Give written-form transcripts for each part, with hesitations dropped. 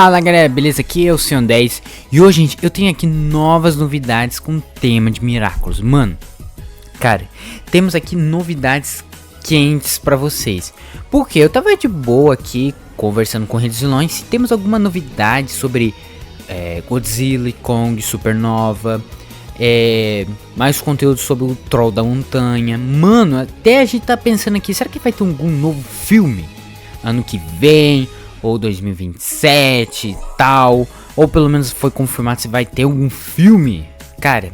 Fala galera, beleza? Aqui é o Senhor 10 e hoje, gente, eu tenho aqui novas novidades com o tema de Miraculous. Mano, cara, temos aqui novidades quentes pra vocês. Porque eu tava de boa aqui conversando com Redes Vilões. Se temos alguma novidade sobre Godzilla e Kong Supernova, mais conteúdo sobre o Troll da Montanha. Mano, até a gente tá pensando aqui, será que vai ter algum novo filme ano que vem? Ou 2027 e tal. Ou pelo menos foi confirmado se vai ter algum filme. Cara,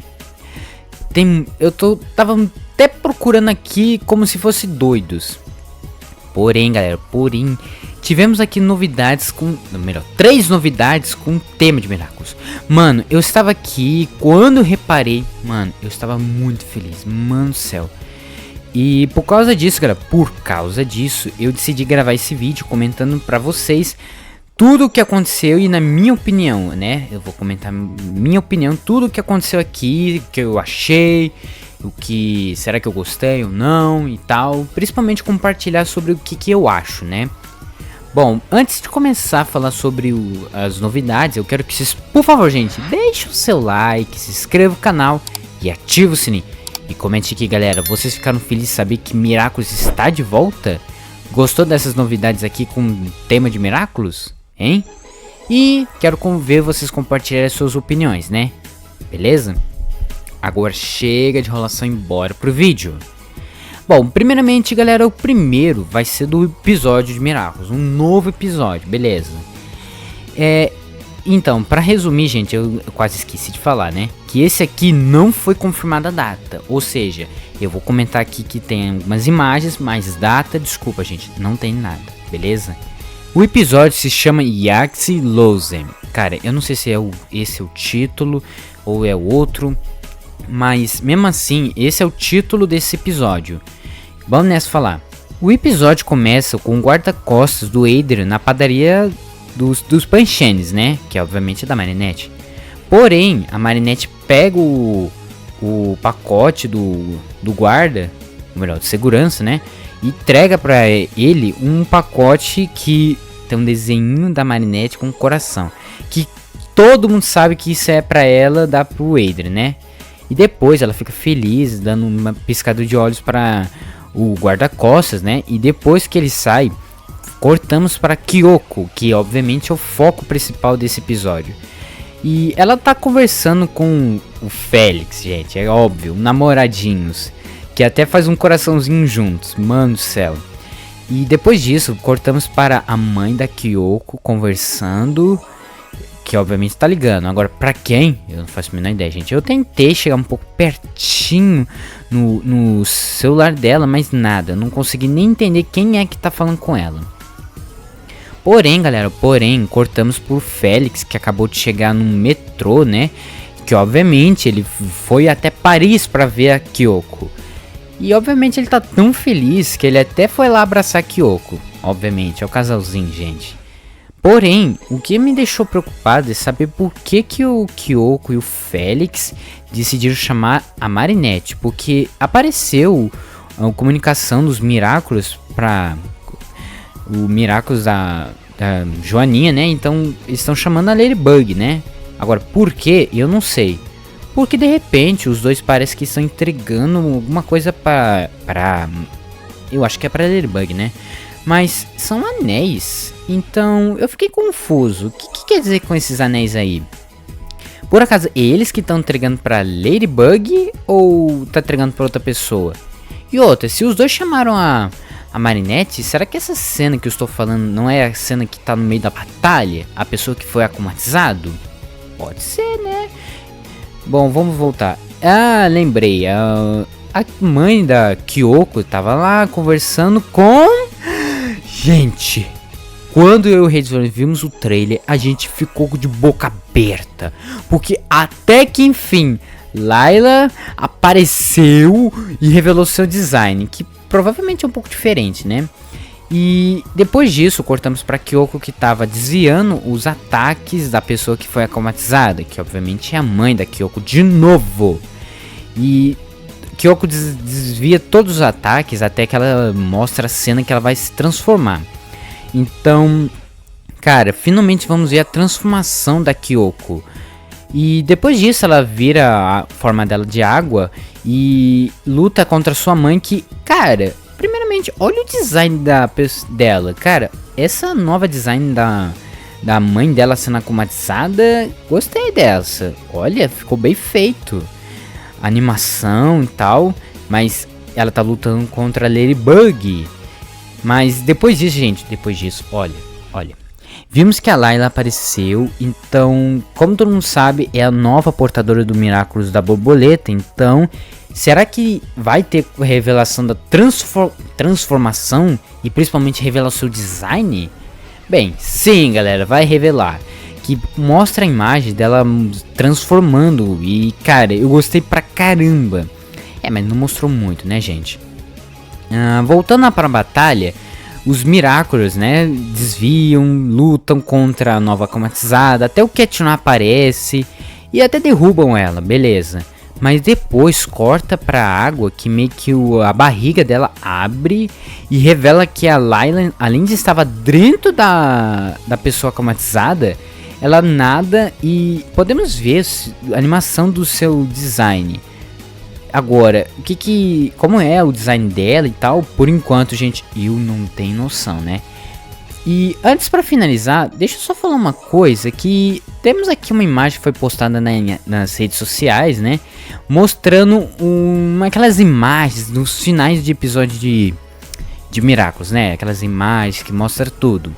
tava até procurando aqui como se fosse doidos. Porém, galera, tivemos aqui novidades três novidades com o tema de Miraculous. Mano, eu estava aqui, quando eu reparei, mano, eu estava muito feliz, mano do céu. E por causa disso, galera, eu decidi gravar esse vídeo comentando pra vocês tudo o que aconteceu e na minha opinião, né? Eu vou comentar minha opinião, tudo o que aconteceu aqui, o que eu achei, será que eu gostei ou não e tal. Principalmente compartilhar sobre o que eu acho, né? Bom, antes de começar a falar sobre as novidades, eu quero que vocês, por favor, gente, deixem o seu like, se inscreva no canal e ative o sininho. E comente aqui, galera, vocês ficaram felizes de saber que Miraculous está de volta? Gostou dessas novidades aqui com o tema de Miraculous? Hein? E quero ver vocês compartilharem suas opiniões, né? Beleza? Agora chega de enrolação e bora pro vídeo. Bom, primeiramente, galera, o primeiro vai ser do episódio de Miraculous, um novo episódio, beleza? Então, pra resumir, gente, eu quase esqueci de falar, né? Que esse aqui não foi confirmada a data. Ou seja, eu vou comentar aqui que tem algumas imagens, mas data, desculpa, gente, não tem nada, beleza? O episódio se chama Yaxi Losem. Cara, eu não sei se esse é o título ou é o outro, mas mesmo assim, esse é o título desse episódio. Vamos nessa falar. O episódio começa com o guarda-costas do Adrian na padaria dos Panchenes, né? Que obviamente é da Marinette. Porém, a Marinette pega o pacote do guarda, ou melhor, de segurança, né? E entrega pra ele um pacote que tem um desenho da Marinette com um coração. Que todo mundo sabe que isso é pra ela dar pro Adrian, né? E depois ela fica feliz, dando uma piscada de olhos para o guarda-costas, né? E depois que ele sai, cortamos para Kyoko, que obviamente é o foco principal desse episódio. E ela tá conversando com o Félix, gente, é óbvio, namoradinhos, que até faz um coraçãozinho juntos, mano do céu. E depois disso, cortamos para a mãe da Kyoko conversando, que obviamente tá ligando. Agora, pra quem? Eu não faço a menor ideia, gente. Eu tentei chegar um pouco pertinho no celular dela, mas nada, eu não consegui nem entender quem é que tá falando com ela. Porém, galera, cortamos por Félix, que acabou de chegar no metrô, né? Que obviamente ele foi até Paris pra ver a Kyoko. E obviamente ele tá tão feliz que ele até foi lá abraçar a Kyoko. Obviamente, é o casalzinho, gente. Porém, o que me deixou preocupado é saber por que o Kyoko e o Félix decidiram chamar a Marinette. Porque apareceu a comunicação dos Miraculous para o Miraculous da Joaninha, né? Então eles estão chamando a Ladybug, né? Agora, por que? Eu não sei. Porque de repente os dois parecem que estão entregando alguma coisa para eu acho que é para Ladybug, né? Mas são anéis. Então eu fiquei confuso. O que quer dizer com esses anéis aí? Por acaso, eles que estão entregando para Ladybug ou tá entregando para outra pessoa? E outra, se os dois chamaram a Marinette, será que essa cena que eu estou falando não é a cena que tá no meio da batalha? A pessoa que foi acomatizado? Pode ser, né? Bom, vamos voltar. Ah, lembrei. A mãe da Kyoko tava lá conversando com... Gente, quando eu e o Redes vimos o trailer, a gente ficou de boca aberta. Porque até que enfim, Layla apareceu e revelou seu design, que provavelmente é um pouco diferente, né? E depois disso, cortamos para Kyoko, que estava desviando os ataques da pessoa que foi acomatizada, que obviamente é a mãe da Kyoko de novo. E Kyoko desvia todos os ataques até que ela mostra a cena que ela vai se transformar. Então, cara, finalmente vamos ver a transformação da Kyoko. E depois disso ela vira a forma dela de água e luta contra sua mãe que, cara, primeiramente, olha o design dela, cara, essa nova design da mãe dela sendo akumatizada, gostei dessa, olha, ficou bem feito, a animação e tal, mas ela tá lutando contra a Ladybug, mas depois disso, gente, olha, vimos que a Layla apareceu, então, como todo mundo sabe, é a nova portadora do Miraculous da borboleta, então, será que vai ter revelação da transformação e principalmente revelar o seu design? Bem, sim, galera, vai revelar, que mostra a imagem dela transformando e, cara, eu gostei pra caramba. Mas não mostrou muito, né, gente? Voltando para a batalha, os Miraculous, né, desviam, lutam contra a nova akumatizada, até o Ketchum aparece e até derrubam ela, beleza. Mas depois corta pra água que meio que a barriga dela abre e revela que a Layla, além de estar dentro da pessoa akumatizada, ela nada e podemos ver a animação do seu design. Agora, como é o design dela e tal, por enquanto, gente, eu não tenho noção, né? E antes pra finalizar, deixa eu só falar uma coisa, que temos aqui uma imagem que foi postada nas redes sociais, né? Mostrando aquelas imagens dos finais de episódio de Miraculous, né? Aquelas imagens que mostram tudo.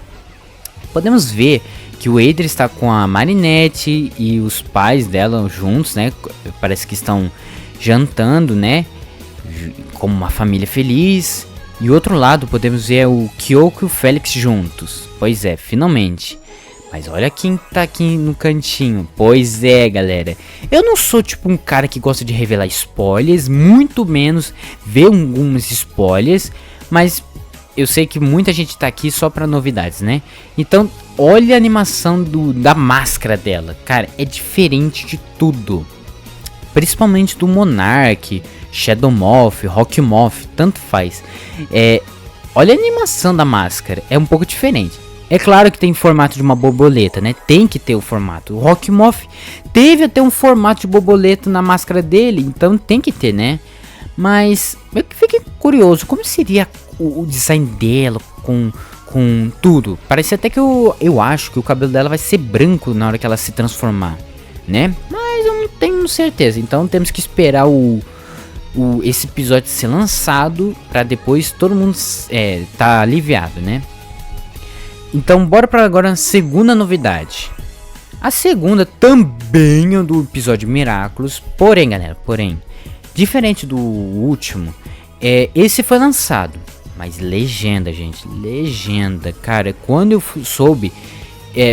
Podemos ver que o Adrien está com a Marinette e os pais dela juntos, né? Parece que estão jantando, né? Como uma família feliz. E outro lado podemos ver o Kyoko e o Felix juntos. Pois é, finalmente. Mas olha quem tá aqui no cantinho. Pois é, galera. Eu não sou tipo um cara que gosta de revelar spoilers, muito menos ver alguns spoilers, mas eu sei que muita gente tá aqui só pra novidades, né? Então, olha a animação da máscara dela. Cara, é diferente de tudo. Principalmente do Monarch, Shadow Moth, Rock Moth, tanto faz. Olha a animação da máscara, é um pouco diferente. É claro que tem formato de uma borboleta, né? Tem que ter o formato. O Rock Moth teve até um formato de borboleta na máscara dele, então tem que ter, né? Mas eu fiquei curioso, como seria o design dela com tudo? Parece até que eu acho que o cabelo dela vai ser branco na hora que ela se transformar, né? Mas eu não tenho certeza, então temos que esperar esse episódio ser lançado para depois todo mundo tá aliviado, né? Então bora para agora a segunda novidade. A segunda também é do episódio Miraculous, porém, galera, diferente do último, esse foi lançado, mas legenda, gente, legenda, cara, quando eu soube,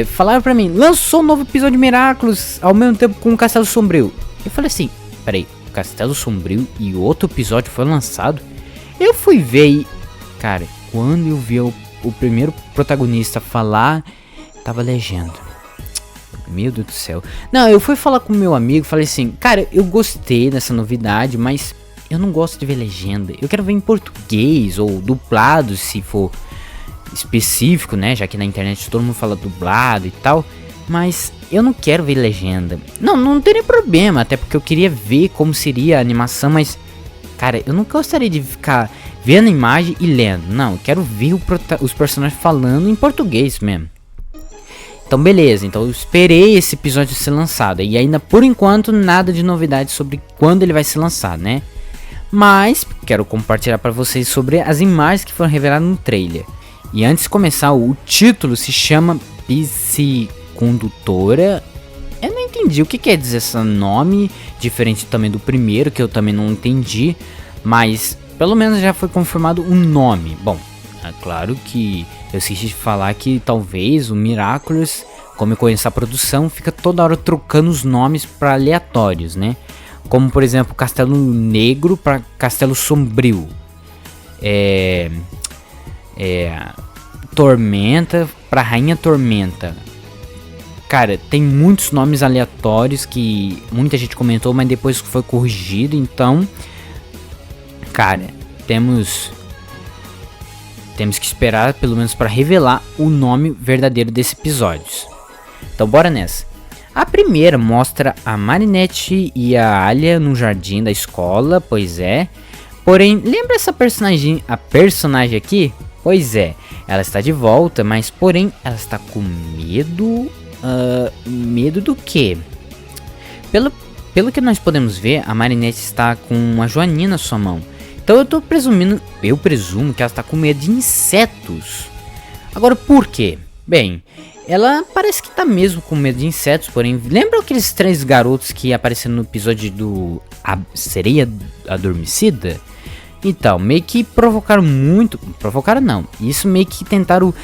falaram pra mim, lançou um novo episódio de Miraculous ao mesmo tempo com o Castelo Sombrio. Eu falei assim, peraí, Castelo Sombrio e outro episódio foi lançado? Eu fui ver e, cara, quando eu vi o primeiro protagonista falar, tava legenda. Meu Deus do céu. Não, eu fui falar com meu amigo, falei assim, cara, eu gostei dessa novidade, mas eu não gosto de ver legenda. Eu quero ver em português ou dublado, se for específico, né? Já que na internet todo mundo fala dublado e tal. Mas eu não quero ver legenda. Não teria problema, até porque eu queria ver como seria a animação, mas, cara, eu não gostaria de ficar vendo a imagem e lendo. Não, eu quero ver os personagens falando em português mesmo. Então beleza, então eu esperei esse episódio ser lançado. E ainda por enquanto nada de novidade sobre quando ele vai ser lançado, né? Mas quero compartilhar para vocês sobre as imagens que foram reveladas no trailer. E antes de começar, o título se chama Psicondutora. Eu não entendi o que quer dizer esse nome, diferente também do primeiro, que eu também não entendi. Mas pelo menos já foi confirmado um nome. Bom, é claro que eu esqueci de falar que talvez o Miraculous, como eu conheço a produção, fica toda hora trocando os nomes para aleatórios, né? Como por exemplo Castelo Negro para Castelo Sombrio, Tormenta para Rainha Tormenta. Cara, tem muitos nomes aleatórios que muita gente comentou, mas depois foi corrigido. Então, cara, temos temos que esperar pelo menos para revelar o nome verdadeiro desse episódio. Então bora nessa. A primeira mostra a Marinette e a Alia no jardim da escola, pois é. Porém, lembra essa personagem, a personagem aqui? Pois é, ela está de volta, mas porém ela está com medo. Medo do quê? Pelo que nós podemos ver, a Marinette está com uma joaninha na sua mão. Então eu presumo que ela está com medo de insetos. Agora por quê? Bem, ela parece que tá mesmo com medo de insetos, porém, lembra aqueles 3 garotos que apareceram no episódio do Sereia Adormecida? Então, meio que provocaram não, isso meio que tentaram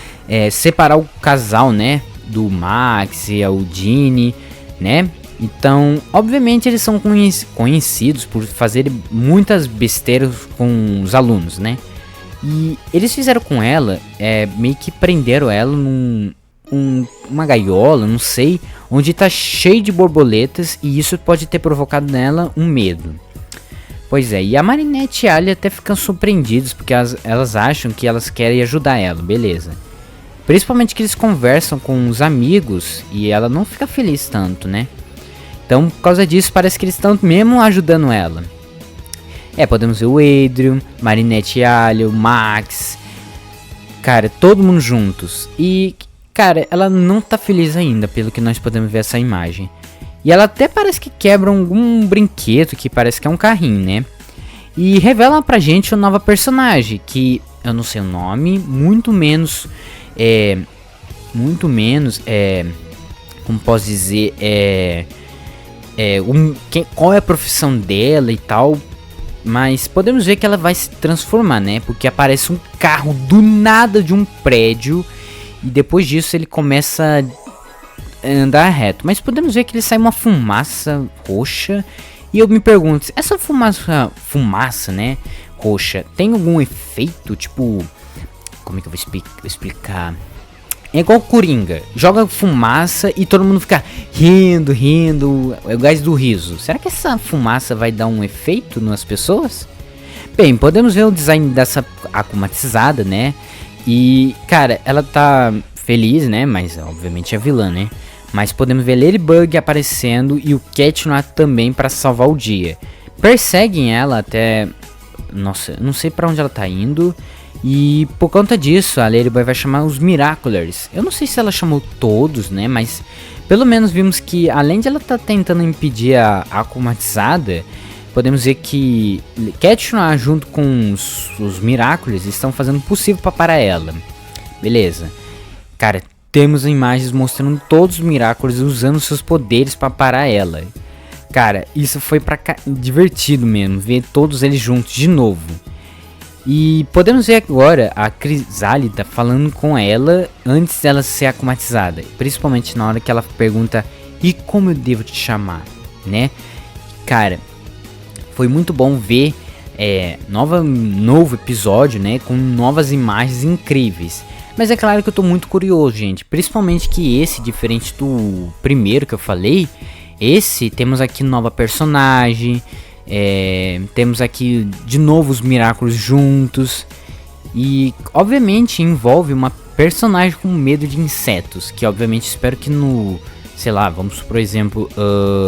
separar o casal, né, do Max e o Ginny, né? Então, obviamente eles são conhecidos por fazerem muitas besteiras com os alunos, né? E eles fizeram com ela, meio que prenderam ela uma gaiola, não sei, onde tá cheio de borboletas e isso pode ter provocado nela um medo. Pois é, e a Marinette e a Alia até ficam surpreendidos porque elas acham que elas querem ajudar ela, beleza. Principalmente que eles conversam com os amigos e ela não fica feliz tanto, né? Então, por causa disso, parece que eles estão mesmo ajudando ela. Podemos ver o Adrian, Marinette e Alia, o Max. Cara, todo mundo juntos. E, cara, ela não tá feliz ainda, pelo que nós podemos ver essa imagem. E ela até parece que quebra algum brinquedo, que parece que é um carrinho, né? E revela pra gente uma nova personagem, que eu não sei o nome, muito menos, como posso dizer, qual é a profissão dela e tal. Mas podemos ver que ela vai se transformar, né? Porque aparece um carro do nada de um prédio. E depois disso ele começa a andar reto. Mas podemos ver que ele sai uma fumaça roxa. E eu me pergunto, essa fumaça, né, roxa, tem algum efeito? Tipo, como é que eu vou explicar? É igual Coringa, joga fumaça e todo mundo fica rindo, é o gás do riso. Será que essa fumaça vai dar um efeito nas pessoas? Bem, podemos ver o design dessa acumatizada, né? E, cara, ela tá feliz, né? Mas, obviamente, é vilã, né? Mas podemos ver Ladybug aparecendo e o Cat Noir também para salvar o dia. Perseguem ela até... Nossa, não sei para onde ela tá indo. E por conta disso, a Ladybug vai chamar os Miraculous. Eu não sei se ela chamou todos, né? Mas pelo menos vimos que, além de ela estar tentando impedir a acumatizada, podemos ver que Cat Noir junto com os Miraculous estão fazendo o possível para parar ela. Beleza. Cara, temos imagens mostrando todos os Miraculous usando seus poderes para parar ela. Cara, isso foi divertido mesmo, ver todos eles juntos de novo. E podemos ver agora a Crisálida falando com ela antes dela ser acumatizada. Principalmente na hora que ela pergunta, e como eu devo te chamar, né? Cara, foi muito bom ver novo episódio, né? Com novas imagens incríveis. Mas é claro que eu tô muito curioso, gente. Principalmente que esse, diferente do primeiro que eu falei, esse temos aqui nova personagem. Temos aqui de novo os Miraculous juntos. E obviamente envolve uma personagem com medo de insetos. Que obviamente espero que no... Sei lá, vamos por exemplo,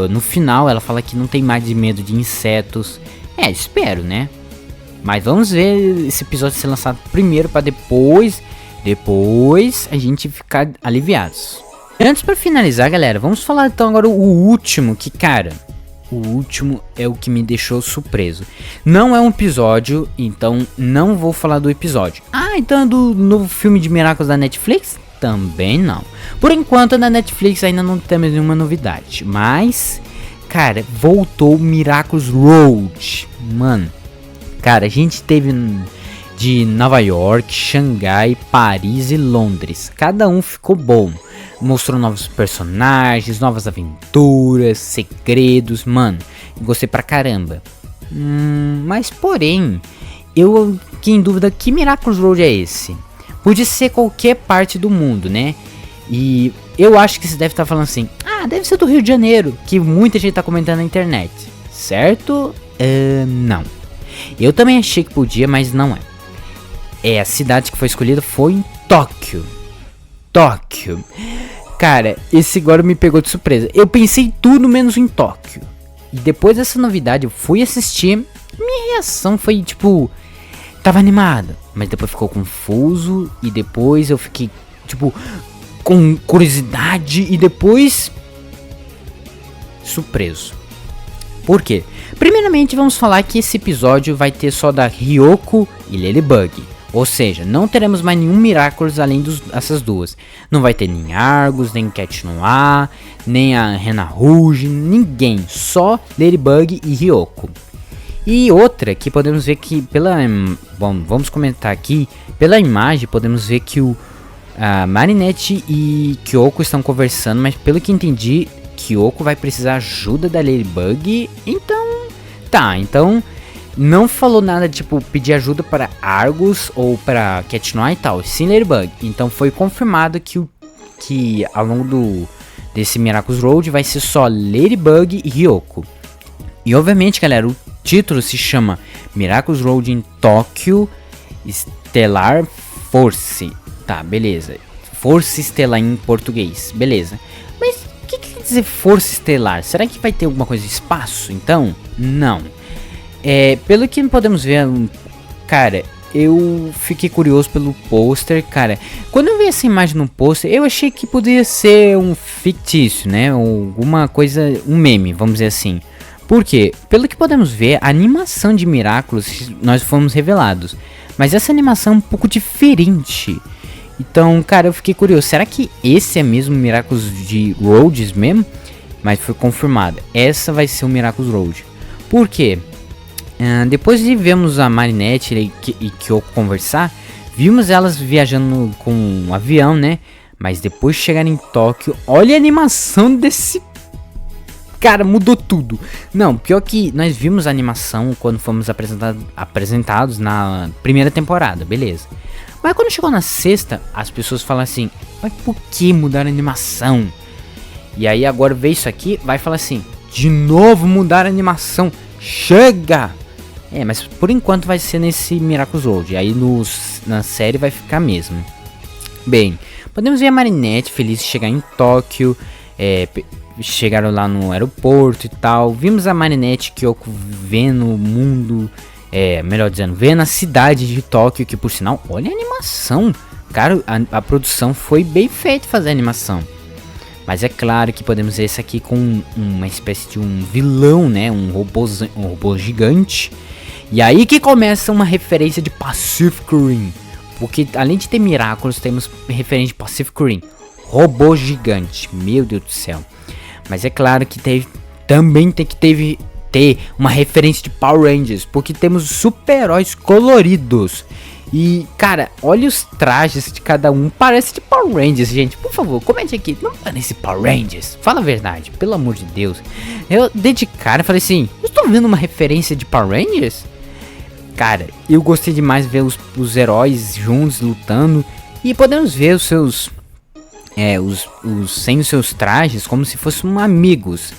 no final ela fala que não tem mais de medo de insetos. Espero, né? Mas vamos ver esse episódio ser lançado primeiro para depois a gente ficar aliviados. Antes, para finalizar, galera, vamos falar então agora o último, que cara... O último é o que me deixou surpreso. Não é um episódio, então não vou falar do episódio. Então é do novo filme de Miraculous da Netflix? Também não. Por enquanto na Netflix ainda não temos nenhuma novidade. Mas, cara, voltou Miraculous Road. Mano, cara, a gente teve de Nova York, Xangai, Paris e Londres. Cada um ficou bom. Mostrou novos personagens, novas aventuras, segredos, mano, gostei pra caramba. Mas porém, eu fiquei em dúvida que Miraculous Road é esse. Podia ser qualquer parte do mundo, né? E eu acho que você deve estar falando assim, deve ser do Rio de Janeiro, que muita gente tá comentando na internet, certo? Não. Eu também achei que podia, mas não é. a cidade que foi escolhida foi em Tóquio. Tóquio. Cara, esse agora me pegou de surpresa. Eu pensei tudo menos em Tóquio. E depois dessa novidade eu fui assistir. Minha reação foi tipo... Tava animado, mas depois ficou confuso. E depois eu fiquei tipo... com curiosidade. E depois... surpreso. Por quê? Primeiramente vamos falar que esse episódio vai ter só da Ryoko e Ladybug. Ou seja, não teremos mais nenhum Miraculous além dessas duas. Não vai ter nem Argus, nem Cat Noir, nem a Rena Rouge, ninguém. Só Ladybug e Ryoko. E outra que podemos ver que pela... Bom, vamos comentar aqui. Pela imagem podemos ver que a Marinette e Kyoko estão conversando. Mas pelo que entendi, Kyoko vai precisar ajuda da Ladybug. Então... tá, então... não falou nada de tipo pedir ajuda para Argus ou para Cat Noir e tal, sim Ladybug. Então foi confirmado que ao longo desse Miraculous Road vai ser só Ladybug e Ryoko. E obviamente, galera, o título se chama Miraculous Road em Tóquio Stellar Force. Tá, beleza. Força Estelar em português, beleza. Mas o que quer dizer Força Estelar? Será que vai ter alguma coisa de espaço então? Não. Pelo que podemos ver, cara, eu fiquei curioso pelo pôster, cara. Quando eu vi essa imagem no pôster, eu achei que poderia ser um fictício, né? Alguma coisa, um meme, vamos dizer assim. Por quê? Pelo que podemos ver, a animação de Miraculous, nós fomos revelados. Mas essa animação é um pouco diferente. Então, cara, eu fiquei curioso. Será que esse é mesmo o Miraculous de Roads mesmo? Mas foi confirmado. Essa vai ser o Miraculous Road. Por quê? Depois de vermos a Marinette e Kyoko conversar, vimos elas viajando com um avião, né? Mas depois de chegar em Tóquio, olha a animação desse... cara, mudou tudo. Não, pior que nós vimos a animação quando fomos apresentados na primeira temporada, beleza. Mas quando chegou na sexta, as pessoas falam assim, mas por que mudar a animação? E aí agora vê isso aqui, vai falar assim, de novo mudar a animação, chega! Mas por enquanto vai ser nesse Miraculous Road. Aí na série vai ficar mesmo. Bem, podemos ver a Marinette feliz de chegar em Tóquio. Chegaram lá no aeroporto e tal. Vimos a Marinette e Kyoko vendo o mundo. Melhor dizendo, vendo a cidade de Tóquio. Que por sinal, olha a animação. Cara, a produção foi bem feita fazer a animação. Mas é claro que podemos ver isso aqui com uma espécie de um vilão, né? Um robô gigante. E aí que começa uma referência de Pacific Rim. Porque além de ter Miraculous, temos referência de Pacific Rim. Robô gigante. Meu Deus do céu. Mas é claro que também tem que ter uma referência de Power Rangers. Porque temos super-heróis coloridos. E, cara, olha os trajes de cada um. Parece de Power Rangers, gente. Por favor, comente aqui. Não parece Power Rangers? Fala a verdade, pelo amor de Deus. Eu dei de cara e falei assim, eu estou vendo uma referência de Power Rangers? Cara, eu gostei demais de ver os heróis juntos lutando. E podemos ver os seus... sem os seus trajes como se fossem amigos.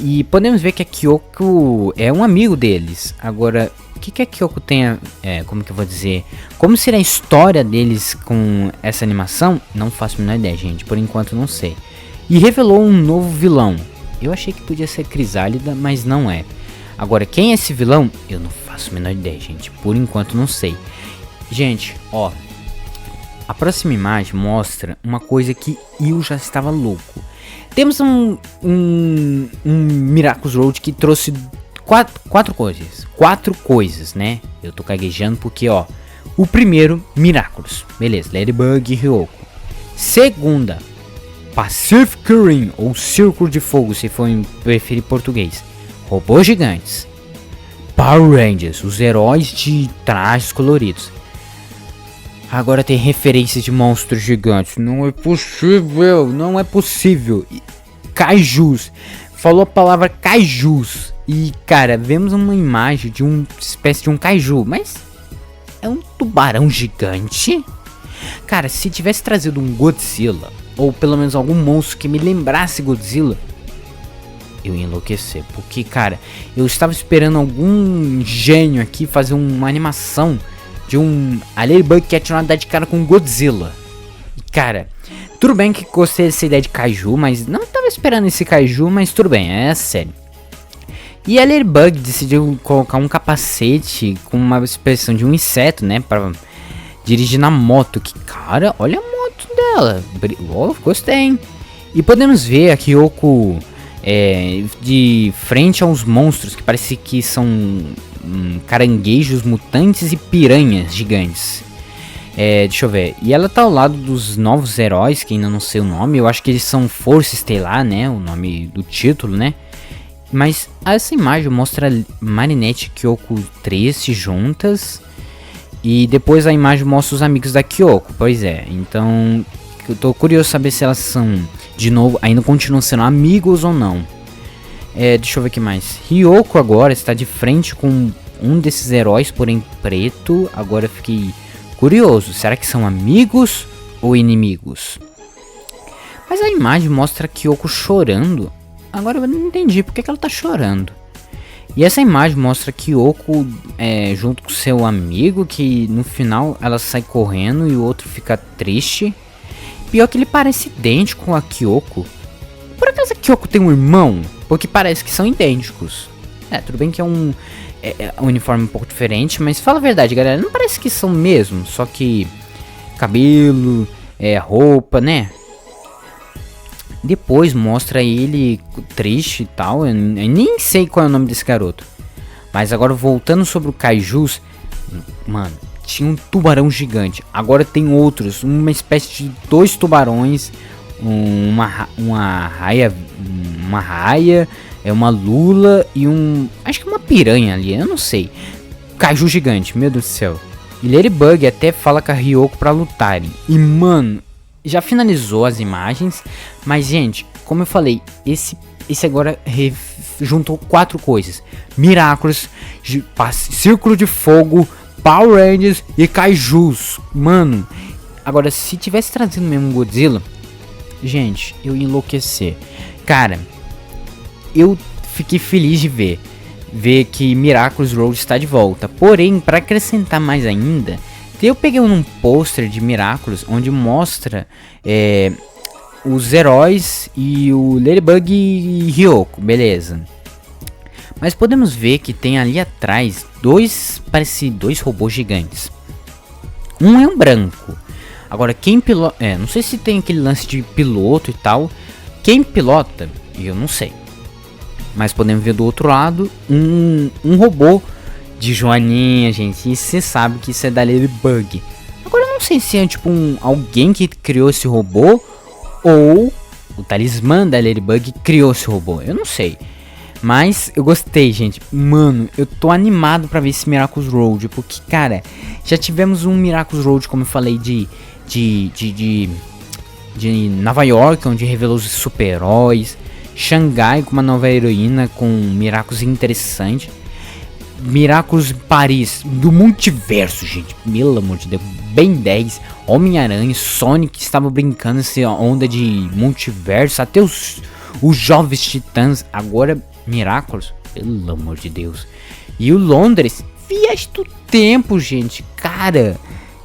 E podemos ver que a Kyoko é um amigo deles. Agora, o que a Kyoko tem como que eu vou dizer? Como será a história deles com essa animação? Não faço a menor ideia, gente. Por enquanto não sei. E revelou um novo vilão. Eu achei que podia ser Crisálida, mas não é. Agora, quem é esse vilão? Eu não faço a menor ideia, gente. Por enquanto não sei. Gente, ó. A próxima imagem mostra uma coisa que eu já estava louco. Temos um Miraculous Road que trouxe quatro coisas. Quatro coisas, né? Eu tô caguejando porque, ó. O primeiro, Miraculous. Beleza, Ladybug e Ryoko. Segunda, Pacific Rim, ou Círculo de Fogo, se for preferir português. Robôs gigantes. Power Rangers, os heróis de trajes coloridos. Agora tem referência de monstros gigantes. Não é possível, não é possível. Kaijus. Falou a palavra kaijus. E, cara, vemos uma imagem de uma espécie de um kaiju. Mas é um tubarão gigante? Cara, se tivesse trazido um Godzilla, ou pelo menos algum monstro que me lembrasse Godzilla, eu ia enlouquecer. Porque, cara, eu estava esperando algum gênio aqui fazer uma animação de um a Ladybug que atirou dar de cara com Godzilla. E cara, tudo bem que gostei dessa ideia de Kaiju, mas não tava esperando esse Kaiju, mas tudo bem, é sério. E a Ladybug decidiu colocar um capacete com uma expressão de um inseto, né, para dirigir na moto. Que cara, olha a moto dela, oh, gostei, hein? E podemos ver a Kyoko de frente a uns monstros que parece que são caranguejos mutantes e piranhas gigantes. Deixa eu ver. E ela tá ao lado dos novos heróis, que ainda não sei o nome. Eu acho que eles são Força Estelar, né? O nome do título, né? Mas essa imagem mostra Marinette e Kyoko 3 juntas. E depois a imagem mostra os amigos da Kyoko. Pois é, então eu tô curioso saber se elas são, de novo, ainda continuam sendo amigos ou não. Deixa eu ver o que mais. Ryoko agora está de frente com um desses heróis, porém preto. Agora eu fiquei curioso, será que são amigos ou inimigos? Mas a imagem mostra a Kyoko chorando. Agora eu não entendi porque que ela tá chorando. E essa imagem mostra a Kyoko junto com seu amigo, que no final ela sai correndo e o outro fica triste. Pior que ele parece idêntico com a Kyoko. Por acaso a Kyoko tem um irmão? Porque parece que são idênticos. Tudo bem que é um uniforme um pouco diferente, mas fala a verdade, galera, não parece que são mesmo, só que cabelo, roupa, né? Depois mostra ele triste e tal, eu nem sei qual é o nome desse garoto. Mas agora voltando sobre o Kaijus, mano, tinha um tubarão gigante, agora tem outros, uma espécie de 2 tubarões, uma raia, uma lula e acho que uma piranha ali, eu não sei. Kaiju gigante, meu Deus do céu. E Ladybug até fala com a Ryoko pra lutarem. E mano, já finalizou as imagens, mas gente, como eu falei, esse agora juntou 4 coisas: Miraculous, Círculo de Fogo, Power Rangers e Kaijus. Mano, agora se tivesse trazido mesmo Godzilla, gente, eu ia enlouquecer. Cara, eu fiquei feliz de ver que Miraculous Road está de volta. Porém, para acrescentar mais ainda, eu peguei um pôster de Miraculous onde mostra os heróis e o Ladybug e Ryoko, beleza. Mas podemos ver que tem ali atrás parece dois robôs gigantes. Um é um branco. Agora quem pilota, não sei se tem aquele lance de piloto e tal. Quem pilota, eu não sei. Mas podemos ver do outro lado um robô de joaninha, gente. E você sabe que isso é da Ladybug. Agora eu não sei se é tipo alguém que criou esse robô ou o talismã da Ladybug criou esse robô. Eu não sei. Mas eu gostei, gente. Mano, eu tô animado pra ver esse Miraculous Road. Porque, cara, já tivemos um Miraculous Road, como eu falei, de Nova York, onde revelou os super-heróis. Xangai com uma nova heroína, com Miraculous interessante. Miraculous Paris, do multiverso, gente. Pelo amor de Deus. Ben 10, Homem-Aranha, Sonic estava brincando essa onda de multiverso. Até os Jovens Titãs. Agora Miraculous, pelo amor de Deus. E o Londres, viagem do tempo, gente. Cara.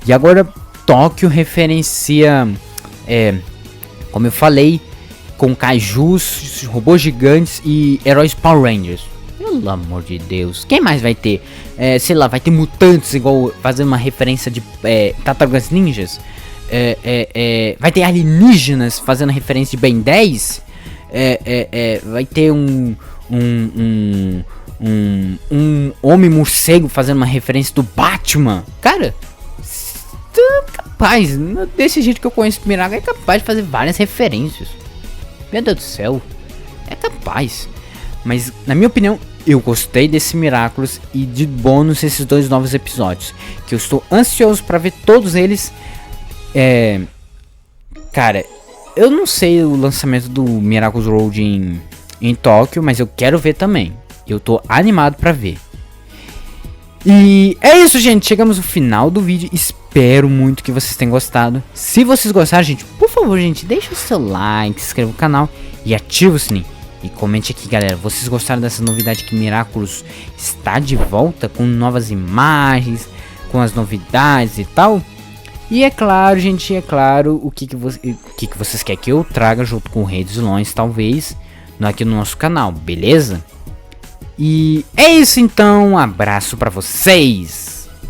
E agora Tóquio referencia, como eu falei, com kaijus, robôs gigantes e heróis Power Rangers. Pelo amor de Deus. Quem mais vai ter? Sei lá, vai ter mutantes, igual fazendo uma referência de Tartarugas Ninjas. Vai ter alienígenas fazendo referência de Ben 10. Vai ter um homem morcego fazendo uma referência do Batman. Cara, capaz, desse jeito que eu conheço o Miraculous, é capaz de fazer várias referências. Meu Deus do céu, é capaz. Mas na minha opinião, eu gostei desse Miraculous e de bônus esses 2 novos episódios, que eu estou ansioso para ver todos eles. Cara, eu não sei o lançamento do Miraculous Road em Tóquio, mas eu quero ver também. Eu tô animado para ver. E é isso, gente, chegamos no final do vídeo. Espero muito que vocês tenham gostado. Se vocês gostaram, gente, por favor, gente, deixa o seu like, se inscreva no canal e ativa o sininho. E comente aqui, galera, vocês gostaram dessa novidade que Miraculous está de volta com novas imagens, com as novidades e tal. E é claro, gente, o que vocês querem que eu traga junto com o Rei dos Vilões, talvez, aqui no nosso canal, beleza? E é isso então, um abraço pra vocês!